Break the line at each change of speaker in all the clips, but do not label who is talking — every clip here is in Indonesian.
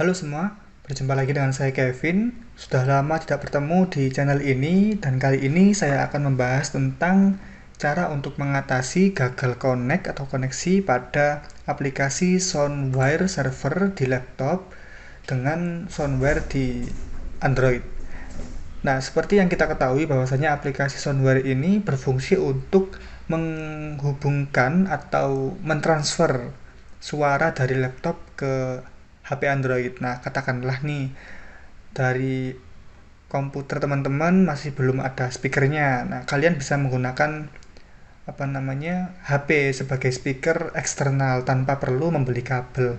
Halo semua, berjumpa lagi dengan saya Kevin. Sudah lama tidak bertemu di channel ini dan kali ini saya akan membahas tentang cara untuk mengatasi gagal connect atau koneksi pada aplikasi Soundwire server di laptop dengan Soundwire di Android. Nah, seperti yang kita ketahui bahwasanya aplikasi Soundwire ini berfungsi untuk menghubungkan atau mentransfer suara dari laptop ke HP Android. Nah, katakanlah nih dari komputer teman-teman masih belum ada speakernya. Nah, kalian bisa menggunakan HP sebagai speaker eksternal tanpa perlu membeli kabel.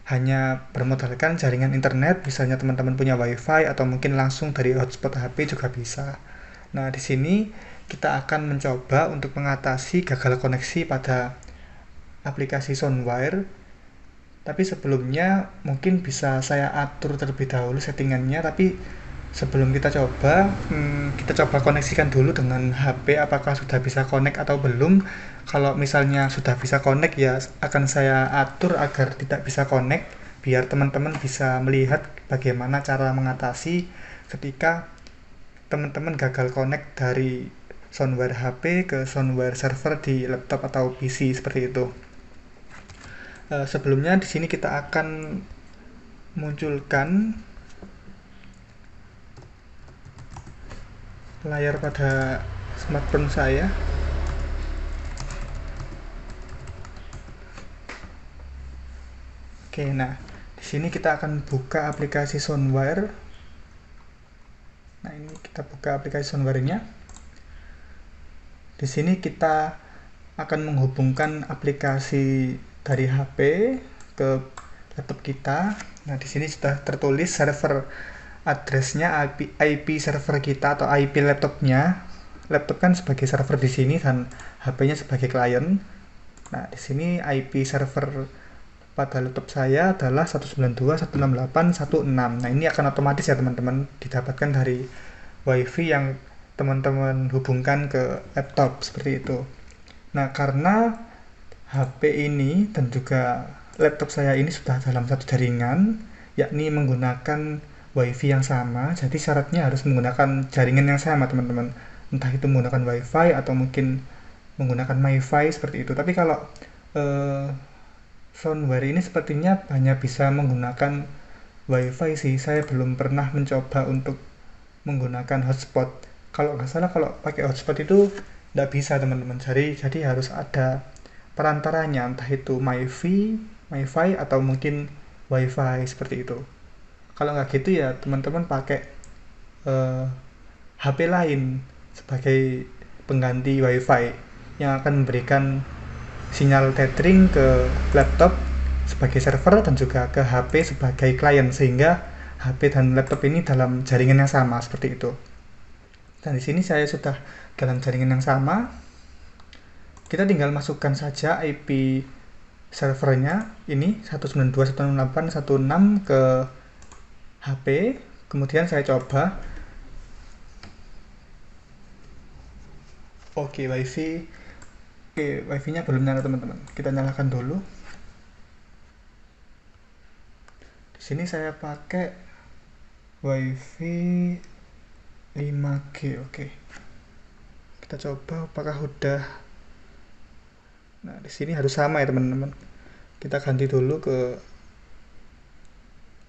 Hanya bermodalkan jaringan internet, misalnya teman-teman punya WiFi atau mungkin langsung dari hotspot HP juga bisa. Nah, di sini kita akan mencoba untuk mengatasi gagal koneksi pada aplikasi Soundwire. Tapi sebelumnya mungkin bisa saya atur terlebih dahulu settingannya. Tapi sebelum kita coba, kita coba koneksikan dulu dengan HP apakah sudah bisa connect atau belum. Kalau misalnya sudah bisa connect ya akan saya atur agar tidak bisa connect biar teman-teman bisa melihat bagaimana cara mengatasi ketika teman-teman gagal connect dari soundware HP ke soundware server di laptop atau PC seperti itu. Sebelumnya di sini kita akan munculkan layar pada smartphone saya. Oke, nah di sini kita akan buka aplikasi Soundwire. Nah, ini kita buka aplikasi Soundwire-nya. Di sini kita akan menghubungkan aplikasi dari HP ke laptop kita. Nah, di sini sudah tertulis server address-nya, IP server kita atau IP laptopnya. Laptop kan sebagai server di sini dan HP-nya sebagai klien. Nah, di sini IP server pada laptop saya adalah 192.168.1.6. Nah, ini akan otomatis ya teman-teman didapatkan dari WiFi yang teman-teman hubungkan ke laptop seperti itu. Nah, karena HP ini dan juga laptop saya ini sudah dalam satu jaringan, yakni menggunakan WiFi yang sama, jadi syaratnya harus menggunakan jaringan yang sama teman-teman. Entah itu menggunakan WiFi atau mungkin menggunakan MiFi seperti itu. Tapi kalau eh, Soundware ini sepertinya hanya bisa menggunakan WiFi sih. Saya belum pernah mencoba untuk menggunakan hotspot. Kalau nggak salah kalau pakai hotspot itu nggak bisa teman-teman. Jadi harus ada perantaranya, entah itu MiFi atau mungkin WiFi seperti itu. Kalau nggak gitu ya teman-teman pakai eh, HP lain sebagai pengganti WiFi yang akan memberikan sinyal tethering ke laptop sebagai server dan juga ke HP sebagai klien sehingga HP dan laptop ini dalam jaringan yang sama seperti itu. Dan di sini saya sudah dalam jaringan yang sama. Kita tinggal masukkan saja IP servernya ini 192.168.1.6 ke HP. Kemudian saya coba. Oke, wifi-nya belum nyala teman-teman. Kita nyalakan dulu. Di sini saya pakai wifi 5G. Oke. Kita coba apakah udah. Nah, di sini harus sama ya teman-teman. Kita ganti dulu ke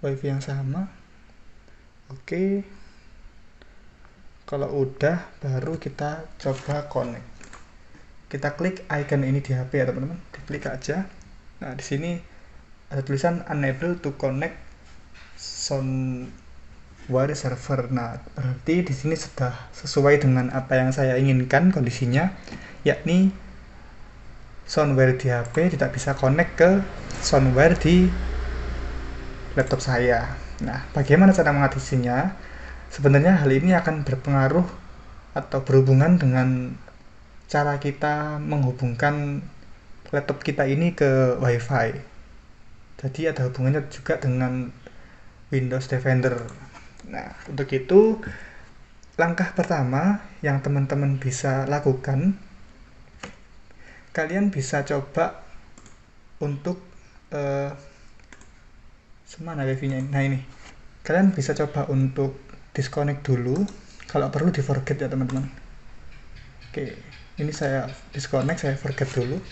wifi yang sama. Oke. Kalau udah baru kita coba connect. Kita klik icon ini di HP ya teman-teman. Diklik aja. Nah, di sini ada tulisan unable to connect Soundwire server. Nah, berarti di sini sudah sesuai dengan apa yang saya inginkan kondisinya, yakni Soundwire di HP tidak bisa connect ke Soundwire di laptop saya. Nah, bagaimana cara mengatasinya? Sebenarnya hal ini akan berpengaruh atau berhubungan dengan cara kita menghubungkan laptop kita ini ke WiFi. Jadi ada hubungannya juga dengan Windows Defender. Nah, untuk itu langkah pertama yang teman-teman bisa lakukan, kalian bisa coba untuk Mana wifi-nya ini? Nah ini, kalian bisa coba untuk disconnect dulu. Kalau perlu di forget ya teman-teman. Oke, ini saya disconnect, saya forget dulu.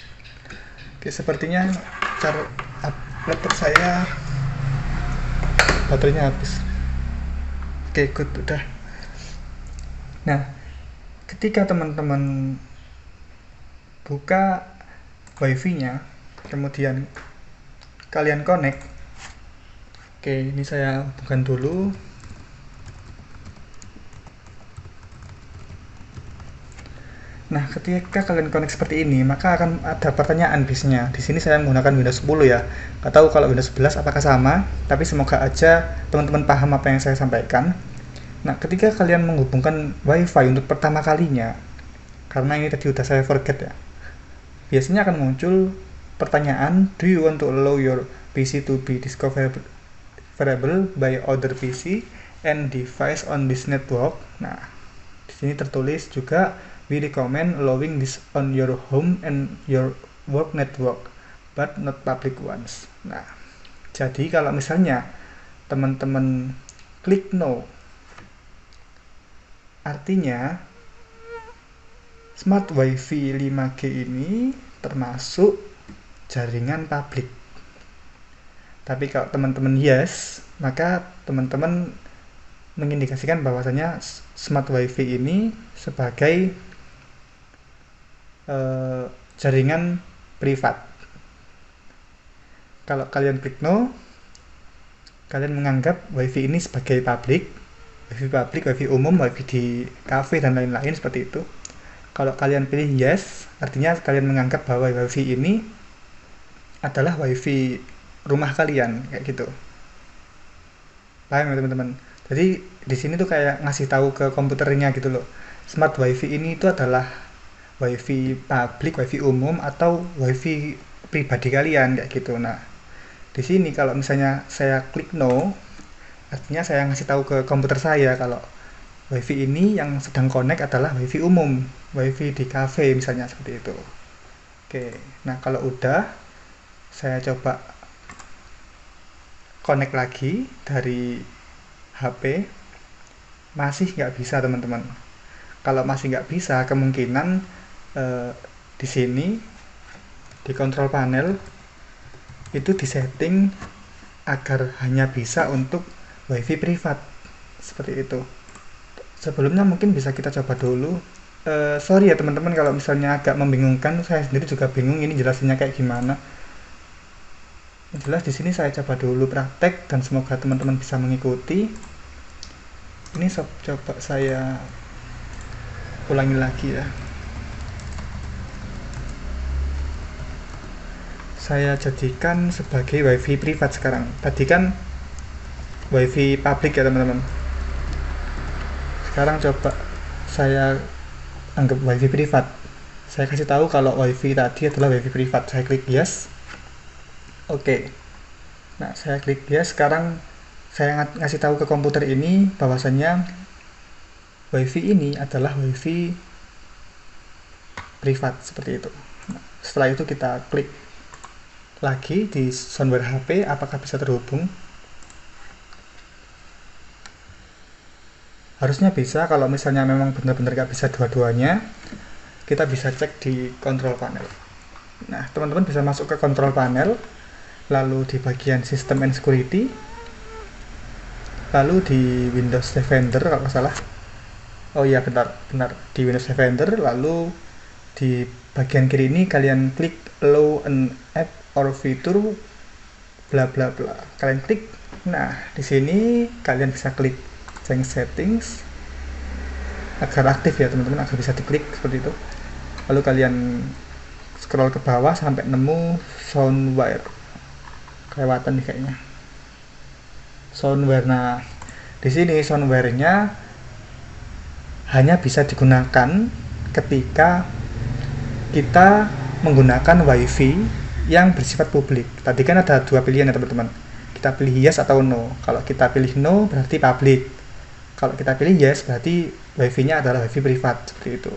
Oke, sepertinya cara laptop saya baterainya habis. Oke, good, udah. Nah, ketika teman-teman buka wifi-nya, kemudian kalian connect. Oke, ini saya bukan dulu. Nah, ketika kalian connect seperti ini, maka akan ada pertanyaan biasanya. Di sini saya menggunakan Windows 10 ya. Nggak tahu kalau Windows 11 apakah sama, tapi semoga aja teman-teman paham apa yang saya sampaikan. Nah, ketika kalian menghubungkan WiFi untuk pertama kalinya, karena ini tadi udah saya forget ya, biasanya akan muncul pertanyaan, do you want to allow your PC to be discoverable by other PC and device on this network? Nah, di sini tertulis juga, we recommend allowing this on your home and your work network, but not public ones. Nah, jadi kalau misalnya teman-teman klik no, artinya Smart WiFi 5G ini termasuk jaringan publik. Tapi kalau teman-teman yes, maka teman-teman mengindikasikan bahwasanya Smart WiFi ini sebagai jaringan privat. Kalau kalian klik no, kalian menganggap WiFi ini sebagai publik, WiFi umum, WiFi di cafe dan lain-lain seperti itu. Kalau kalian pilih yes, artinya kalian menganggap bahwa WiFi ini adalah WiFi rumah kalian, kayak gitu. Paham ya teman-teman? Jadi di sini tuh kayak ngasih tahu ke komputernya gitu loh. Smart WiFi ini itu adalah WiFi publik, WiFi umum, atau WiFi pribadi kalian, kayak gitu. Nah, di sini kalau misalnya saya klik no, artinya saya ngasih tahu ke komputer saya kalau WiFi ini yang sedang connect adalah WiFi umum, WiFi di cafe misalnya, seperti itu. Oke, nah kalau udah, saya coba connect lagi dari HP, masih nggak bisa teman-teman. Kalau masih nggak bisa, kemungkinan di sini di control panel itu disetting agar hanya bisa untuk WiFi privat, seperti itu. Sebelumnya mungkin bisa kita coba dulu. Sorry ya teman-teman kalau misalnya agak membingungkan, saya sendiri juga bingung ini jelasinnya kayak gimana. Jelas di sini saya coba dulu praktek dan semoga teman-teman bisa mengikuti. Ini coba saya ulangi lagi ya. Saya jadikan sebagai WiFi privat sekarang. Tadi kan WiFi publik ya teman-teman. Sekarang coba saya anggap WiFi privat. Saya kasih tahu kalau WiFi tadi adalah WiFi privat. Saya klik yes. Oke. Nah, saya klik yes. Sekarang saya ngasih tahu ke komputer ini bahwasanya WiFi ini adalah WiFi privat, seperti itu. Nah, setelah itu kita klik lagi di soundware HP apakah bisa terhubung. Harusnya bisa. Kalau misalnya memang benar-benar nggak bisa dua-duanya, kita bisa cek di control panel. Nah, teman-teman bisa masuk ke control panel, lalu di bagian system and security, lalu di Windows Defender kalau nggak salah. Oh iya, benar di Windows Defender, lalu di bagian kiri ini kalian klik allow an app or feature bla bla bla. Kalian klik. Nah, di sini kalian bisa klik change settings agar aktif ya teman-teman, agar bisa diklik seperti itu. Lalu kalian scroll ke bawah sampai nemu soundware. Kelewatan nih kayaknya. Soundware. Nah, di sini soundware-nya hanya bisa digunakan ketika kita menggunakan WiFi yang bersifat publik. Tadi kan ada dua pilihan ya teman-teman. Kita pilih yes atau no. Kalau kita pilih no berarti public. Kalau kita pilih yes berarti WiFi-nya adalah WiFi privat, seperti itu.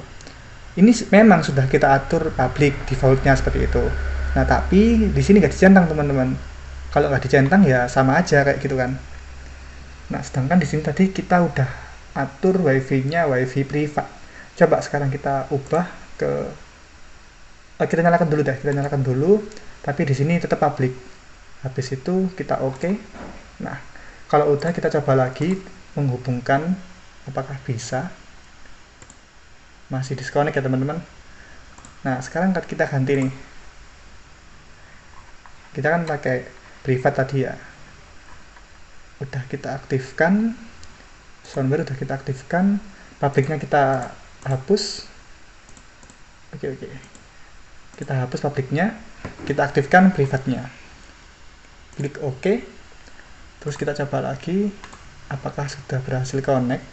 Ini memang sudah kita atur public defaultnya seperti itu. Nah, tapi di sini nggak dicentang teman-teman. Kalau nggak dicentang ya sama aja kayak gitu kan. Nah, sedangkan di sini tadi kita udah atur wifi-nya wifi privat. Coba sekarang kita ubah ke kita nyalakan dulu deh, kita nyalakan dulu, tapi di sini tetap public. Habis itu kita oke. Nah, kalau udah kita coba lagi menghubungkan, apakah bisa. Masih disconnect ya teman-teman. Nah, sekarang kita ganti nih. Kita kan pakai privat tadi ya. Udah kita aktifkan, soundbar udah kita aktifkan, publiknya kita hapus. Oke. Kita hapus publiknya, kita aktifkan privatnya. Klik OK. Terus kita coba lagi, apakah sudah berhasil connect.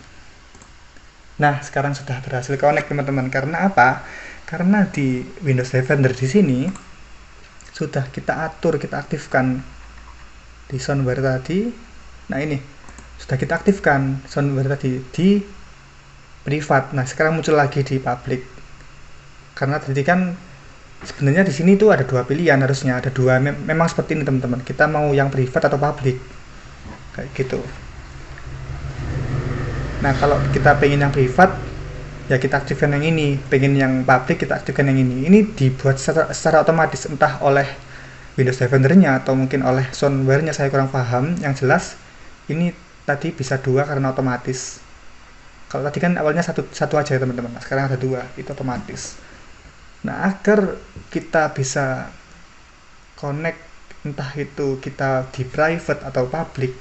Nah, sekarang sudah berhasil connect teman-teman. Karena apa? Karena di Windows Defender di sini sudah kita atur, kita aktifkan di soundbar tadi. Nah, ini sudah kita aktifkan soundbar tadi di privat. Nah, sekarang muncul lagi di public. Karena tadi kan sebenarnya di sini tuh ada dua pilihan, harusnya ada dua. Memang seperti ini teman-teman. Kita mau yang privat atau public. Kayak gitu. Nah, kalau kita pengen yang privat, ya kita aktifkan yang ini. Pengen yang public, kita aktifkan yang ini. Ini dibuat secara otomatis, entah oleh Windows Defender-nya atau mungkin oleh soundware-nya, saya kurang paham. Yang jelas, ini tadi bisa dua karena otomatis. Kalau tadi kan awalnya satu aja ya teman-teman. Nah, sekarang ada dua, itu otomatis. Nah, agar kita bisa connect, entah itu kita di private atau public,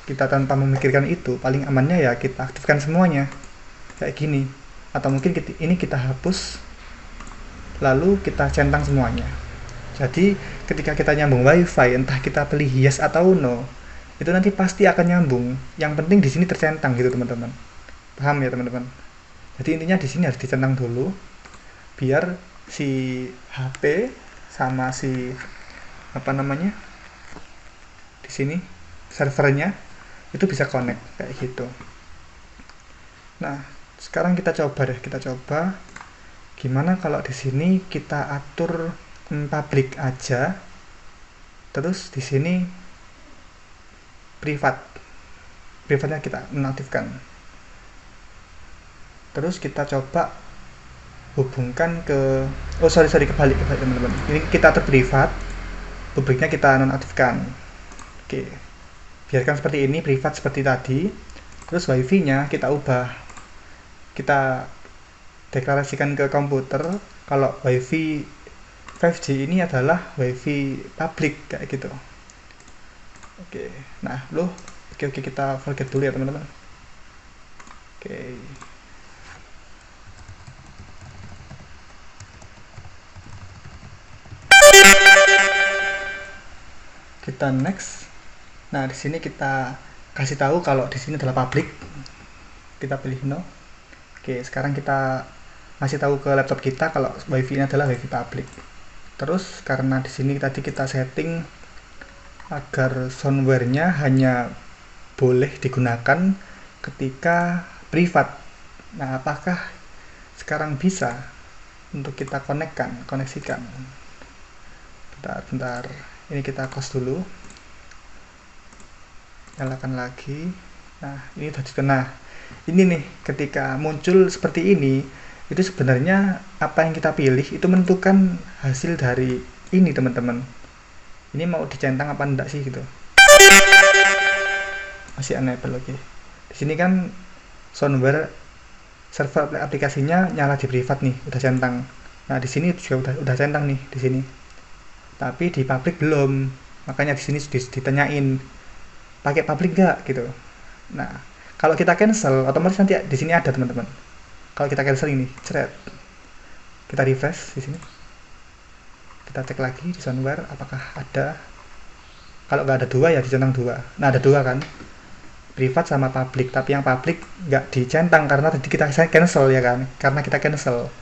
kita tanpa memikirkan itu, paling amannya ya kita aktifkan semuanya kayak gini, atau mungkin ini kita hapus lalu kita centang semuanya. Jadi ketika kita nyambung wifi, entah kita pilih yes atau no, itu nanti pasti akan nyambung. Yang penting di sini tercentang gitu teman-teman. Paham ya teman-teman? Jadi intinya di sini harus dicentang dulu biar si HP sama si di sini servernya itu bisa connect kayak gitu. Nah, sekarang kita coba gimana kalau di sini kita atur public aja, terus di sini privatnya kita nonaktifkan. Terus kita coba hubungkan ke kebalik teman-teman. Ini kita atur privat, publiknya kita nonaktifkan. Oke. Biarkan seperti ini, privat seperti tadi. Terus wifi-nya kita ubah. Kita deklarasikan ke komputer kalau wifi 5G ini adalah wifi public kayak gitu. Oke. Nah, oke kita forget dulu ya teman-teman. Oke. Kita next. Nah, di sini kita kasih tahu kalau di sini adalah public. Kita pilih no. Oke, sekarang kita kasih tahu ke laptop kita kalau wifi ini adalah wifi public. Terus karena di sini tadi kita setting agar soundware-nya hanya boleh digunakan ketika privat. Nah, apakah sekarang bisa untuk kita koneksikan? Bentar. Ini kita close dulu. Nyalakan lagi. Nah, ini sudah dikena. Ini nih, ketika muncul seperti ini, itu sebenarnya apa yang kita pilih itu menentukan hasil dari ini teman-teman. Ini mau dicentang apa enggak sih gitu. Masih enable lagi. Di sini kan soundware server aplikasinya nyala di privat nih, udah centang. Nah, di sini juga udah centang nih di sini. Tapi di public belum. Makanya di sini ditanyain pakai public nggak gitu. Nah, kalau kita cancel, otomatis nanti di sini ada teman-teman. Kalau kita cancel ini, kita refresh di sini. Kita cek lagi di soundware apakah ada. Kalau nggak ada dua ya dicentang dua. Nah, ada dua kan, privat sama public. Tapi yang public nggak dicentang karena tadi kita cancel ya kan, karena kita cancel.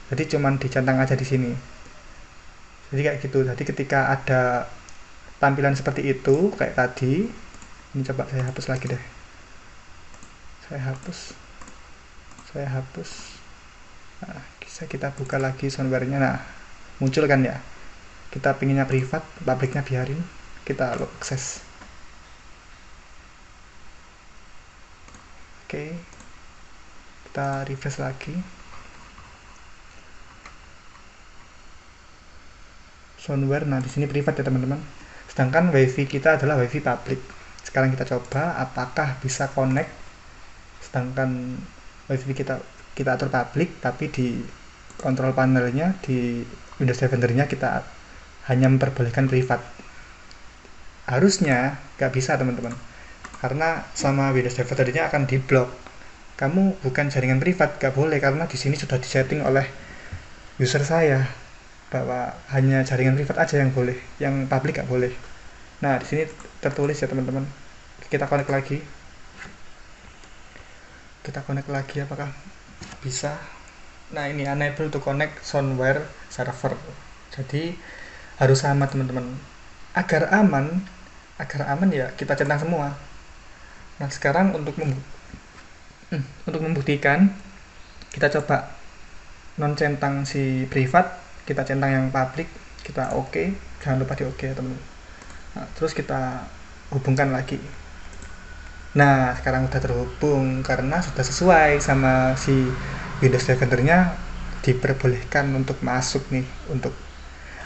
Jadi cuman dicentang aja di sini. Jadi kayak gitu. Jadi ketika ada tampilan seperti itu kayak tadi, ini coba saya hapus lagi deh. Saya hapus. Nah, bisa kita buka lagi soundware-nya. Nah, muncul kan ya. Kita pinginnya privat, publiknya biarin. kita allow akses. Oke, kita refresh lagi. Soundware, nah di sini privat ya teman-teman. Sedangkan wifi kita adalah wifi public. Sekarang kita coba apakah bisa connect. Sedangkan wifi kita atur public, tapi di control panelnya di Windows Defender-nya kita hanya memperbolehkan privat. Harusnya nggak bisa teman-teman, karena sama Windows Defender-nya akan diblok. Kamu bukan jaringan privat, nggak boleh, karena di sini sudah disetting oleh user saya bahwa hanya jaringan privat aja yang boleh, yang public nggak boleh. Nah di sini tertulis ya teman-teman. Kita connect lagi. Apakah bisa? Nah ini unable to connect soundware server. Jadi harus sama teman-teman. Agar aman ya kita centang semua. Nah sekarang untuk membuktikan, kita coba non centang si privat, kita centang yang public, kita oke, jangan lupa di oke ya teman-teman. Nah, terus kita hubungkan lagi. Nah sekarang udah terhubung karena sudah sesuai sama si Windows Defender-nya, diperbolehkan untuk masuk nih, untuk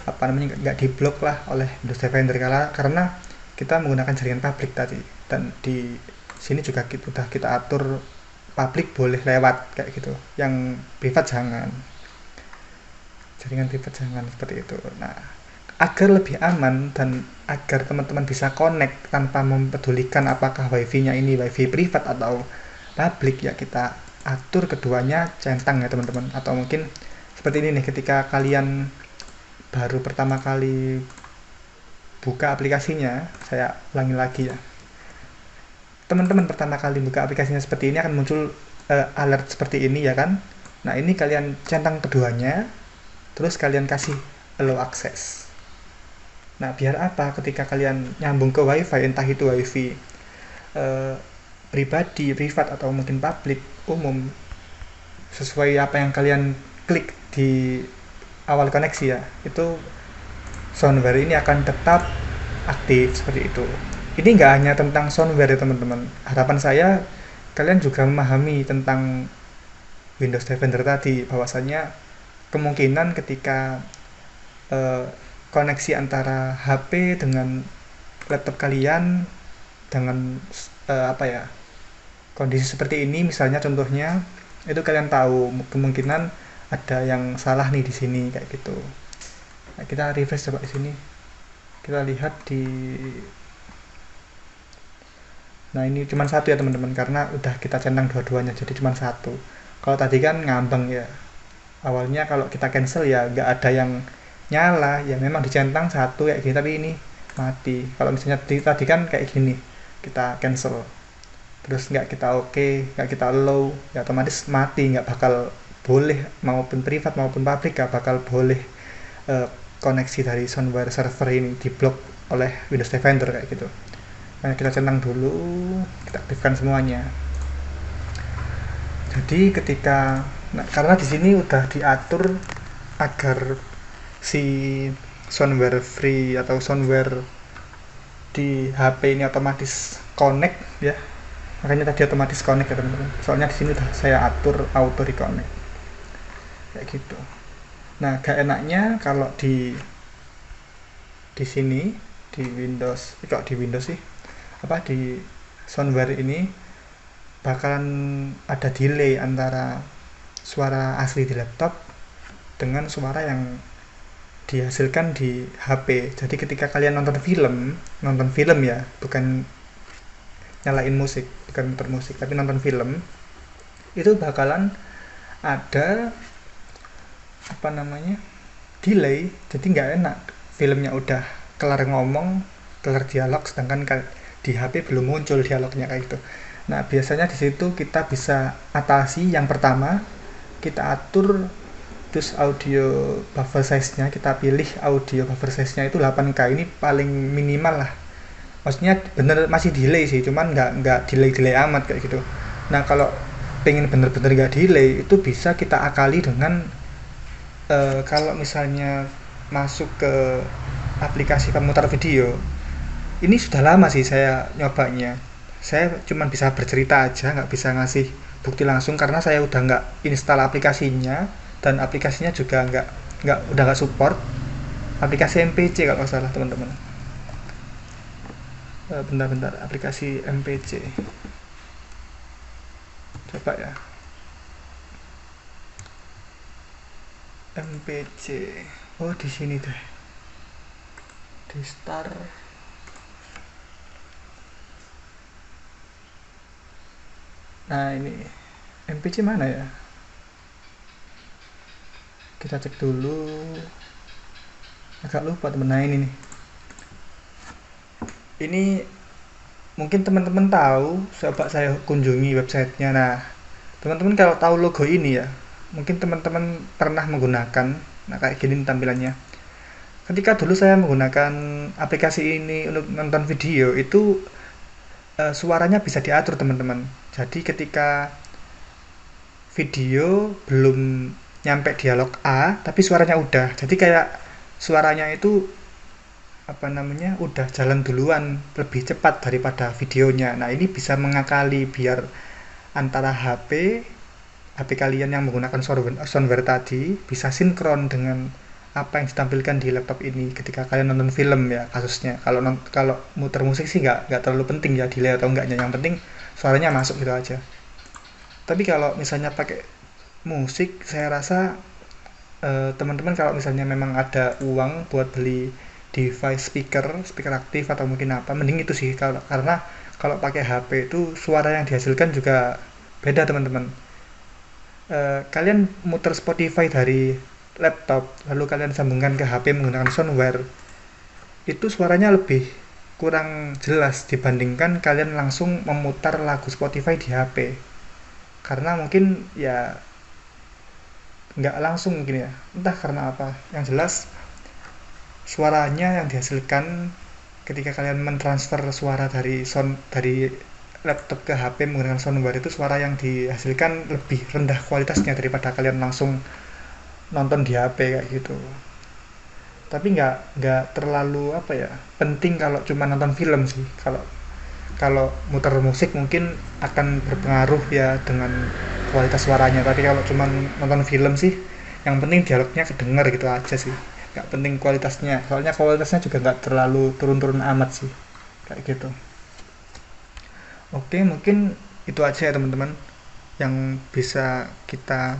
nggak diblok lah oleh Windows Defender karena kita menggunakan jaringan public tadi. Dan di sini juga udah kita atur public boleh lewat kayak gitu, yang privat jangan, jaringan privat jangan, seperti itu. Nah agar lebih aman dan agar teman-teman bisa connect tanpa mempedulikan apakah wifi-nya ini wifi privat atau public, ya kita atur keduanya centang ya teman-teman. Atau mungkin seperti ini nih, ketika kalian baru pertama kali buka aplikasinya, saya ulangi lagi ya, teman-teman pertama kali buka aplikasinya seperti ini akan muncul alert seperti ini ya kan. Nah ini kalian centang keduanya, terus kalian kasih allow access. Nah biar apa, ketika kalian nyambung ke wifi, entah itu wifi pribadi, privat, atau mungkin public, umum, sesuai apa yang kalian klik di awal koneksi ya, itu soundware ini akan tetap aktif seperti itu. Ini nggak hanya tentang soundware ya teman-teman. Harapan saya kalian juga memahami tentang Windows Defender tadi, bahwasanya kemungkinan ketika koneksi antara HP dengan laptop kalian dengan kondisi seperti ini, misalnya contohnya itu kalian tahu kemungkinan ada yang salah nih di sini kayak gitu. Nah, kita refresh coba di sini, kita lihat di, nah ini cuma satu ya teman-teman, karena udah kita centang dua-duanya, jadi cuma satu. Kalau tadi kan ngambang ya, awalnya kalau kita cancel ya nggak ada yang nyala, ya memang dicentang satu kayak gini, tapi ini mati. Kalau misalnya tadi kan kayak gini, kita cancel terus nggak kita nggak kita allow, ya otomatis mati, nggak bakal boleh, maupun privat maupun public nggak bakal boleh koneksi dari soundware server ini diblok oleh Windows Defender kayak gitu. Nah kita centang dulu, kita aktifkan semuanya. Jadi ketika karena di sini udah diatur agar si soundware free atau soundware di HP ini otomatis connect ya, makanya tadi otomatis connect ya teman-teman. Soalnya di sini udah saya atur auto reconnect kayak gitu. Nah gak enaknya kalau di sini di Windows, kok di Windows sih, di soundware ini bakalan ada delay antara suara asli di laptop dengan suara yang dihasilkan di HP. Jadi ketika kalian nonton film ya, bukan nyalain musik, bukan muter musik, tapi nonton film, itu bakalan ada delay. Jadi nggak enak, filmnya udah kelar ngomong, kelar dialog, sedangkan di HP belum muncul dialognya kayak gitu. Nah biasanya di situ kita bisa atasi. Yang pertama, kita atur terus audio buffer size-nya, kita pilih audio buffer size-nya itu 8K, ini paling minimal lah. Maksudnya bener masih delay sih, cuman nggak delay amat kayak gitu. Nah kalau pengen bener-bener nggak delay, itu bisa kita akali dengan kalau misalnya masuk ke aplikasi pemutar video, ini sudah lama sih saya nyobanya. Saya cuma bisa bercerita aja, nggak bisa ngasih bukti langsung karena saya udah nggak install aplikasinya, dan aplikasinya juga udah nggak support aplikasi MPC kalau nggak salah teman-teman. Bentar-bentar, aplikasi MPC. Coba ya. MPC. Oh, di sini deh. Di start. Nah, ini MPC mana ya? Kita cek dulu. Agak lupa temen. Nah, ini nih. Ini mungkin teman-teman tahu, coba saya kunjungi websitenya. Nah, teman-teman kalau tahu logo ini ya, mungkin teman-teman pernah menggunakan. Nah, kayak gini tampilannya. Ketika dulu saya menggunakan aplikasi ini untuk nonton video, itu suaranya bisa diatur teman-teman. Jadi ketika video belum nyampe dialog A, tapi suaranya udah. Jadi kayak suaranya itu apa namanya, udah jalan duluan, lebih cepat daripada videonya. Nah, ini bisa mengakali biar antara HP kalian yang menggunakan soundware tadi bisa sinkron dengan apa yang ditampilkan di laptop ini ketika kalian nonton film ya kasusnya. Kalau muter musik sih nggak terlalu penting ya delay atau enggaknya, yang penting suaranya masuk gitu aja. Tapi kalau misalnya pakai musik, saya rasa teman-teman kalau misalnya memang ada uang buat beli device speaker aktif atau mungkin apa, mending itu sih. Karena kalau pakai HP itu suara yang dihasilkan juga beda teman-teman. Kalian muter Spotify dari laptop lalu kalian sambungkan ke HP menggunakan soundware, itu suaranya lebih kurang jelas dibandingkan kalian langsung memutar lagu Spotify di HP. Karena mungkin ya nggak langsung mungkin ya, entah karena apa, yang jelas suaranya yang dihasilkan ketika kalian mentransfer suara dari laptop ke HP menggunakan soundware, itu suara yang dihasilkan lebih rendah kualitasnya daripada kalian langsung nonton di HP kayak gitu. Tapi nggak terlalu apa ya, penting kalau cuma nonton film sih. Kalau muter musik mungkin akan berpengaruh ya dengan kualitas suaranya, tapi kalau cuma nonton film sih yang penting dialognya kedenger gitu aja sih, nggak penting kualitasnya, soalnya kualitasnya juga nggak terlalu turun-turun amat sih kayak gitu. Oke, mungkin itu aja ya teman-teman yang bisa kita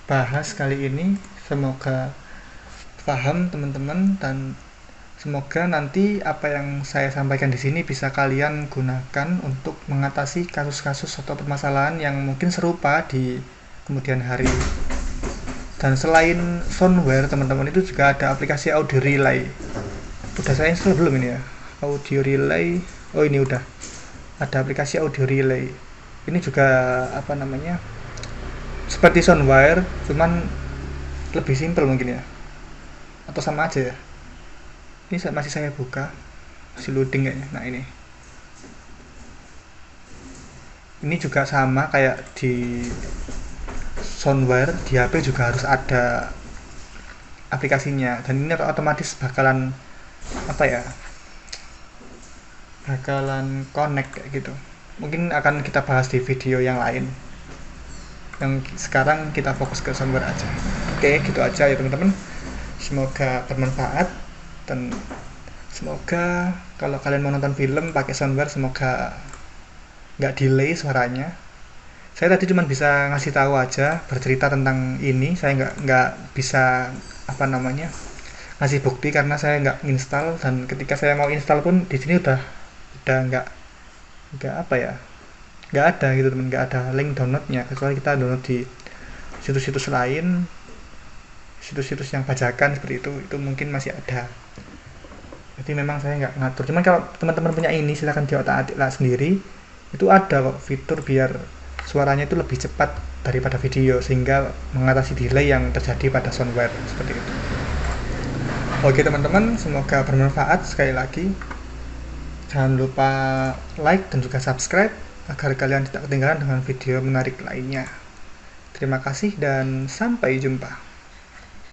bahas kali ini. Semoga paham teman-teman, dan semoga nanti apa yang saya sampaikan di sini bisa kalian gunakan untuk mengatasi kasus-kasus atau permasalahan yang mungkin serupa di kemudian hari. Dan selain soundware, teman-teman, itu juga ada aplikasi Audio Relay. Udah saya install belum ini ya? Audio Relay. Oh, ini udah. Ada aplikasi Audio Relay. Ini juga apa namanya? Seperti soundware, cuman lebih simpel mungkin ya. Atau sama aja ya. Ini masih saya buka, masih loading kayaknya. Nah, ini juga sama kayak di soundware, di HP juga harus ada aplikasinya, dan ini otomatis bakalan apa ya, bakalan connect kayak gitu. Mungkin akan kita bahas di video yang lain. Yang sekarang kita fokus ke soundware aja. Oke, gitu aja ya teman-teman. Semoga bermanfaat, dan semoga kalau kalian mau nonton film pakai soundware, semoga nggak delay suaranya. Saya tadi cuma bisa ngasih tahu aja, bercerita tentang ini. Saya nggak bisa apa namanya, ngasih bukti karena saya nggak install, dan ketika saya mau install pun di sini udah nggak apa ya, nggak ada gitu teman, nggak ada link downloadnya, kecuali kita download di situs-situs lain, situs-situs yang bajakan seperti itu mungkin masih ada. Jadi memang saya nggak ngatur. Cuman kalau teman-teman punya ini, silahkan diotak-atik lah sendiri. Itu ada kok fitur biar suaranya itu lebih cepat daripada video, sehingga mengatasi delay yang terjadi pada soundware seperti itu. Oke teman-teman, semoga bermanfaat. Sekali lagi, jangan lupa like dan juga subscribe agar kalian tidak ketinggalan dengan video menarik lainnya. Terima kasih dan sampai jumpa.